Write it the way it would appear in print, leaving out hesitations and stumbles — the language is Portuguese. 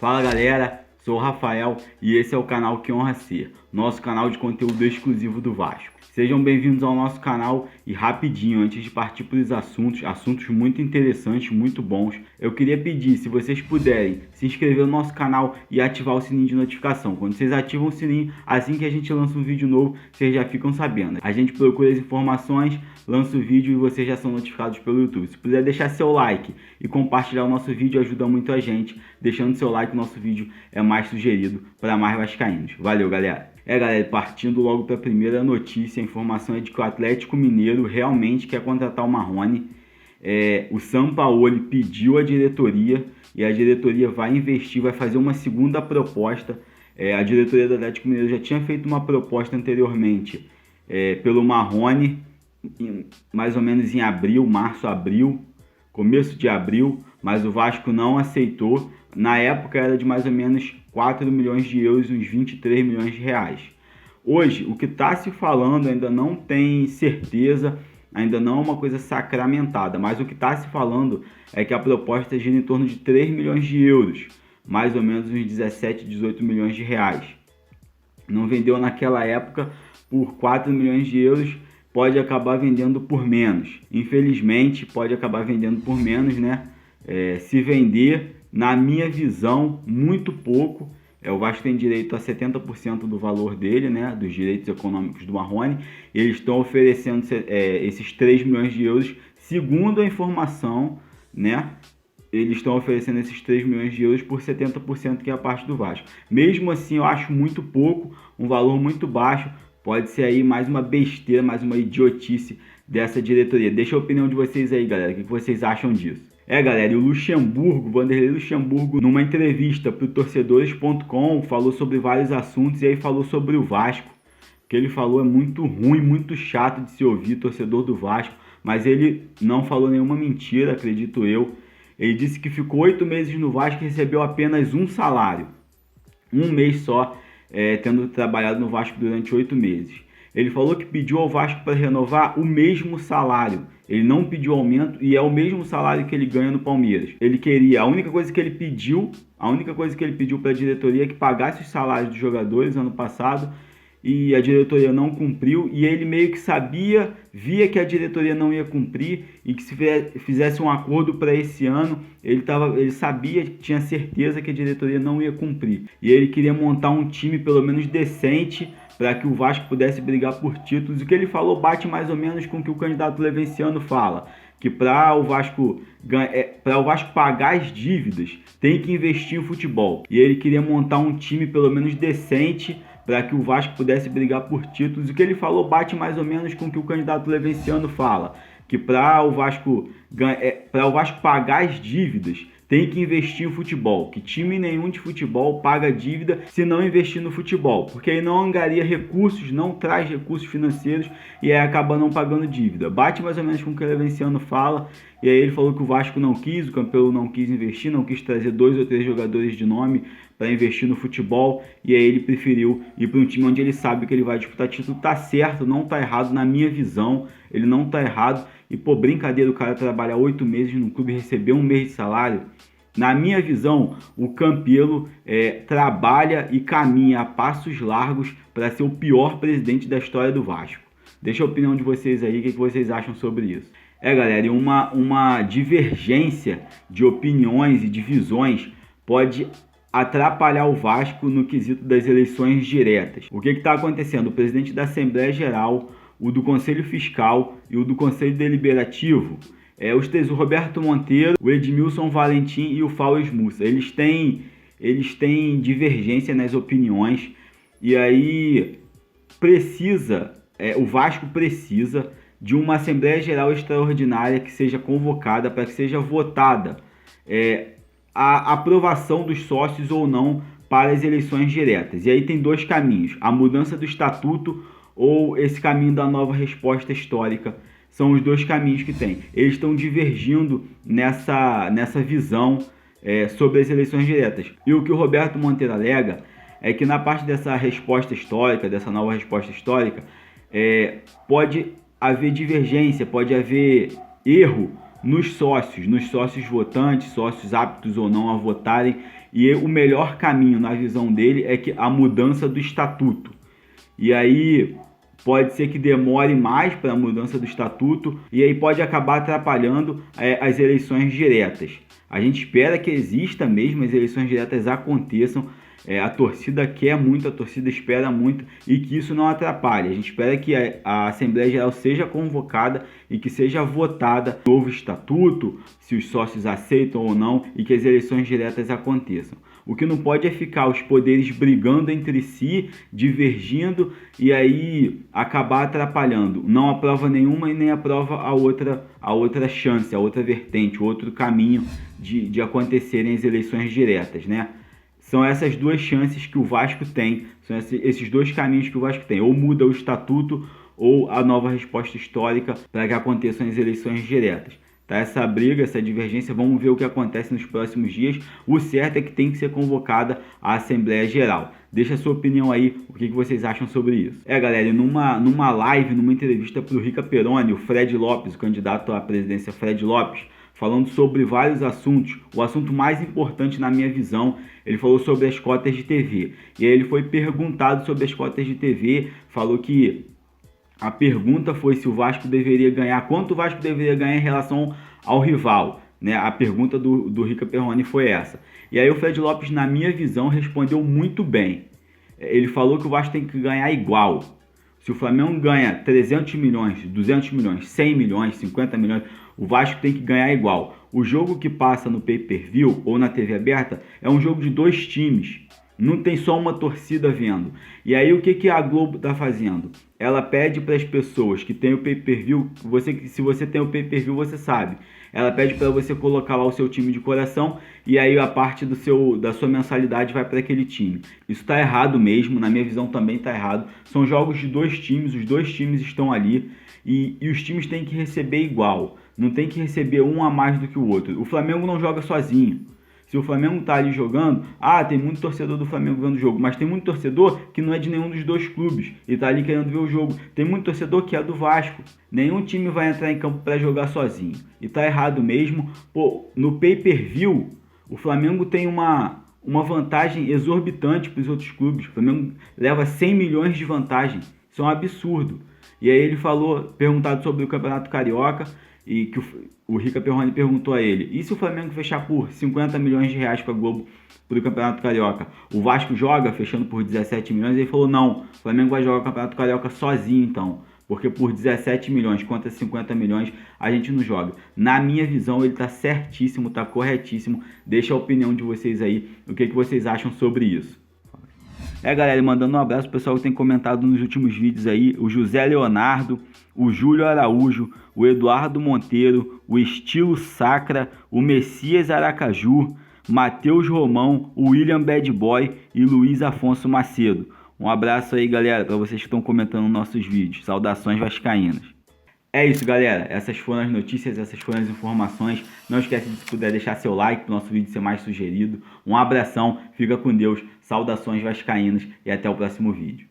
Fala galera, sou o Rafael e esse é o canal Que Honra Ser, nosso canal de conteúdo exclusivo do Vasco. Sejam bem-vindos ao nosso canal e rapidinho, antes de partir para os assuntos muito interessantes, muito bons, eu queria pedir, se vocês puderem, se inscrever no nosso canal e ativar o sininho de notificação. Quando vocês ativam o sininho, assim que a gente lança um vídeo novo, vocês já ficam sabendo. A gente procura as informações, lança o vídeo e vocês já são notificados pelo YouTube. Se puder deixar seu like e compartilhar o nosso vídeo, ajuda muito a gente. Deixando seu like, o nosso vídeo é mais sugerido para mais vascaínos. Valeu, galera! Galera, partindo logo para a primeira notícia, a informação é de que o Atlético Mineiro realmente quer contratar o Marrone. O Sampaoli pediu à diretoria e a diretoria vai investir, vai fazer uma segunda proposta. A diretoria do Atlético Mineiro já tinha feito uma proposta anteriormente pelo Marrone, mais ou menos em abril, março, abril, começo de abril, mas o Vasco não aceitou. Na época era de mais ou menos 4 milhões de euros, uns 23 milhões de reais. Hoje, o que está se falando ainda não tem certeza, ainda não é uma coisa sacramentada, mas o que está se falando é que a proposta gira em torno de 3 milhões de euros, mais ou menos uns 17, 18 milhões de reais. Não vendeu naquela época por 4 milhões de euros, pode acabar vendendo por menos. Infelizmente, pode acabar vendendo por menos, né? Se vender, na minha visão, muito pouco. O Vasco tem direito a 70% do valor dele, né? Dos direitos econômicos do Marrone. Eles estão oferecendo esses 3 milhões de euros, segundo a informação, né? Eles estão oferecendo esses 3 milhões de euros por 70%, que é a parte do Vasco. Mesmo assim, eu acho muito pouco, um valor muito baixo. Pode ser aí mais uma besteira, mais uma idiotice dessa diretoria. Deixa a opinião de vocês aí, galera. O que vocês acham disso? Galera, e o Luxemburgo, Vanderlei Luxemburgo, numa entrevista para o Torcedores.com, falou sobre vários assuntos e aí falou sobre o Vasco. O que ele falou é muito ruim, muito chato de se ouvir, torcedor do Vasco, mas ele não falou nenhuma mentira, acredito eu. Ele disse que ficou 8 meses no Vasco e recebeu apenas um salário. Um mês só, tendo trabalhado no Vasco durante 8 meses. Ele falou que pediu ao Vasco para renovar o mesmo salário. Ele não pediu aumento e é o mesmo salário que ele ganha no Palmeiras. Ele queria, a única coisa que ele pediu para a diretoria é que pagasse os salários dos jogadores ano passado, e a diretoria não cumpriu, e ele meio que via que a diretoria não ia cumprir e que se fizesse um acordo para esse ano, ele sabia, tinha certeza que a diretoria não ia cumprir. E ele queria montar um time pelo menos decente para que o Vasco pudesse brigar por títulos. O que ele falou bate mais ou menos com o que o candidato Levenciano fala, que para o Vasco pagar as dívidas tem que investir em futebol. E ele queria montar um time pelo menos decente para que o Vasco pudesse brigar por títulos. O que ele falou bate mais ou menos com o que o candidato Levenciano fala, que para o Vasco pagar as dívidas tem que investir em futebol, que time nenhum de futebol paga dívida se não investir no futebol, porque aí não angaria recursos, não traz recursos financeiros e aí acaba não pagando dívida. Bate mais ou menos com o que o Levenciano fala, e aí ele falou que o Vasco não quis, o Campelo não quis investir, não quis trazer 2 ou 3 jogadores de nome para investir no futebol, e aí ele preferiu ir para um time onde ele sabe que ele vai disputar título. Tá certo, não tá errado na minha visão, ele não tá errado. E pô, brincadeira o cara trabalhar 8 meses no clube e receber um mês de salário. Na minha visão, o Campelo trabalha e caminha a passos largos para ser o pior presidente da história do Vasco. Deixa a opinião de vocês aí, o que vocês acham sobre isso. Galera, e uma divergência de opiniões e de visões pode atrapalhar o Vasco no quesito das eleições diretas. O que está acontecendo? O presidente da Assembleia Geral, o do Conselho Fiscal e o do Conselho Deliberativo, os três, o Roberto Monteiro, o Edmilson Valentim e o Fausto Mussa, eles têm divergência nas opiniões, e aí o Vasco precisa de uma Assembleia Geral extraordinária que seja convocada para que seja votada a aprovação dos sócios ou não para as eleições diretas. E aí tem 2 caminhos, a mudança do estatuto ou esse caminho da nova resposta histórica. São os 2 caminhos que tem. Eles estão divergindo nessa visão sobre as eleições diretas. E o que o Roberto Monteiro alega é que na parte dessa resposta histórica, dessa nova resposta histórica, pode haver divergência, pode haver erro nos sócios votantes, sócios aptos ou não a votarem, E o melhor caminho, na visão dele, é que a mudança do estatuto. E aí pode ser que demore mais para a mudança do estatuto e aí pode acabar atrapalhando as eleições diretas. A gente espera que exista mesmo, as eleições diretas aconteçam. A torcida quer muito, a torcida espera muito e que isso não atrapalhe. A gente espera que a Assembleia Geral seja convocada e que seja votada o novo estatuto, se os sócios aceitam ou não, e que as eleições diretas aconteçam. O que não pode é ficar os poderes brigando entre si, divergindo e aí acabar atrapalhando. Não aprova nenhuma e nem aprova a outra chance, a outra vertente, o outro caminho de acontecerem as eleições diretas, né? São essas duas chances que o Vasco tem, são esses dois caminhos que o Vasco tem. Ou muda o estatuto ou a nova resposta histórica para que aconteçam as eleições diretas. Tá, essa briga, essa divergência, vamos ver o que acontece nos próximos dias. O certo é que tem que ser convocada a Assembleia Geral. Deixa a sua opinião aí, o que vocês acham sobre isso. Galera, numa live, numa entrevista para o Rica Perrone, o Fred Lopes, o candidato à presidência Fred Lopes, falando sobre vários assuntos. O assunto mais importante na minha visão, ele falou sobre as cotas de TV. E aí ele foi perguntado sobre as cotas de TV, falou que a pergunta foi se o Vasco deveria ganhar, quanto o Vasco deveria ganhar em relação ao rival, né? A pergunta do Rica Perrone foi essa. E aí o Fred Lopes, na minha visão, respondeu muito bem. Ele falou que o Vasco tem que ganhar igual. Se o Flamengo ganha 300 milhões, 200 milhões, 100 milhões, 50 milhões, o Vasco tem que ganhar igual. O jogo que passa no pay-per-view ou na TV aberta é um jogo de dois times. Não tem só uma torcida vendo. E aí o que a Globo está fazendo? Ela pede para as pessoas que têm o pay-per-view, se você tem o pay-per-view você sabe. Ela pede para você colocar lá o seu time de coração e aí a parte da sua mensalidade vai para aquele time. Isso está errado mesmo, na minha visão também está errado. São jogos de dois times, os dois times estão ali e os times têm que receber igual. Não tem que receber um a mais do que o outro. O Flamengo não joga sozinho. Se o Flamengo tá ali jogando, tem muito torcedor do Flamengo vendo o jogo, mas tem muito torcedor que não é de nenhum dos dois clubes e tá ali querendo ver o jogo. Tem muito torcedor que é do Vasco. Nenhum time vai entrar em campo para jogar sozinho. E tá errado mesmo. Pô, no pay-per-view, o Flamengo tem uma vantagem exorbitante para os outros clubes. O Flamengo leva 100 milhões de vantagem. Isso é um absurdo. E aí ele falou, perguntado sobre o Campeonato Carioca, e que o Rica Perrone perguntou a ele: e se o Flamengo fechar por 50 milhões de reais para a Globo para o Campeonato Carioca, o Vasco joga fechando por 17 milhões? Ele falou: não, o Flamengo vai jogar o Campeonato Carioca sozinho então, porque por 17 milhões contra 50 milhões a gente não joga. Na minha visão ele está certíssimo, está corretíssimo. Deixa a opinião de vocês aí, o que vocês acham sobre isso. Galera, mandando um abraço pro pessoal que tem comentado nos últimos vídeos aí, o José Leonardo, o Júlio Araújo, o Eduardo Monteiro, o Estilo Sacra, o Messias Aracaju, Matheus Romão, o William Bad Boy e Luiz Afonso Macedo. Um abraço aí, galera, para vocês que estão comentando nossos vídeos. Saudações vascaínas. É isso, galera. Essas foram as notícias, essas foram as informações. Não esquece de, se puder, deixar seu like para o nosso vídeo ser mais sugerido. Um abração, fica com Deus, saudações vascaínas e até o próximo vídeo.